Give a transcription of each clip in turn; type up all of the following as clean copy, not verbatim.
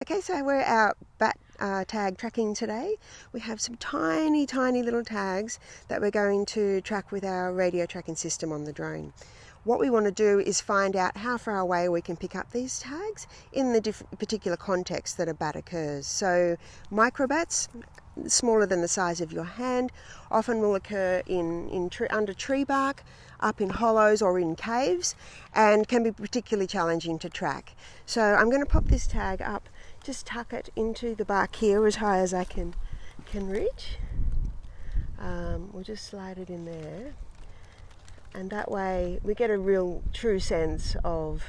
Okay, so we're out bat tag tracking today. We have some tiny little tags that we're going to track with our radio tracking system on the drone. What we want to do is find out how far away we can pick up these tags in the particular context that a bat occurs. So microbats, smaller than the size of your hand, often will occur under tree bark, up in hollows or in caves, and can be particularly challenging to track. So I'm going to pop this tag up, just tuck it into the bark here as high as I can reach. We'll just slide it in there, and that way we get a real true sense of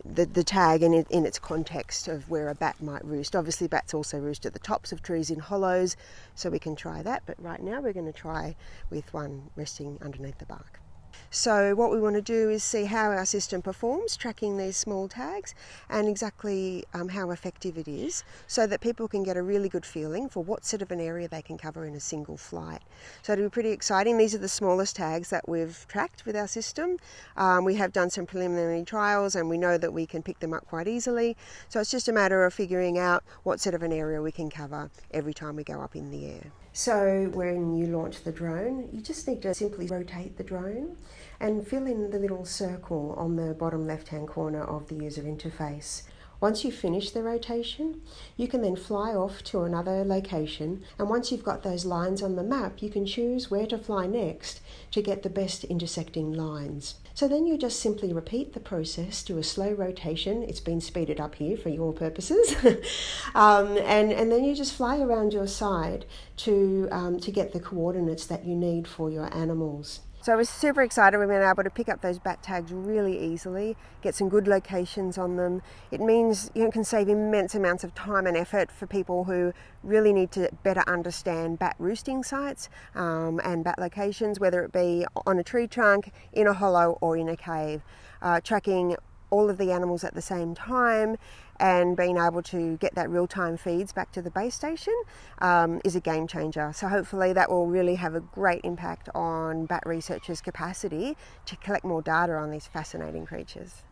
the tag in its context of where a bat might roost. Obviously bats also roost at the tops of trees in hollows, so we can try that, but right now we're going to try with one resting underneath the bark. So what we want to do is see how our system performs tracking these small tags and exactly how effective it is, so that people can get a really good feeling for what sort of an area they can cover in a single flight. So it'll be pretty exciting. These are the smallest tags that we've tracked with our system. We have done some preliminary trials and we know that we can pick them up quite easily. So it's just a matter of figuring out what sort of an area we can cover every time we go up in the air. So when you launch the drone, you just need to simply rotate the drone and fill in the little circle on the bottom left-hand corner of the user interface. Once you've finished the rotation, you can then fly off to another location, and once you've got those lines on the map, you can choose where to fly next to get the best intersecting lines. So then you just simply repeat the process, do a slow rotation. It's been speeded up here for your purposes. and then you just fly around your side to get the coordinates that you need for your animals. So we're super excited we've been able to pick up those bat tags really easily, get some good locations on them. It means you can save immense amounts of time and effort for people who really need to better understand bat roosting sites and bat locations, whether it be on a tree trunk, in a hollow or in a cave. Tracking all of the animals at the same time and being able to get that real-time feeds back to the base station is a game changer. So hopefully that will really have a great impact on bat researchers' capacity to collect more data on these fascinating creatures.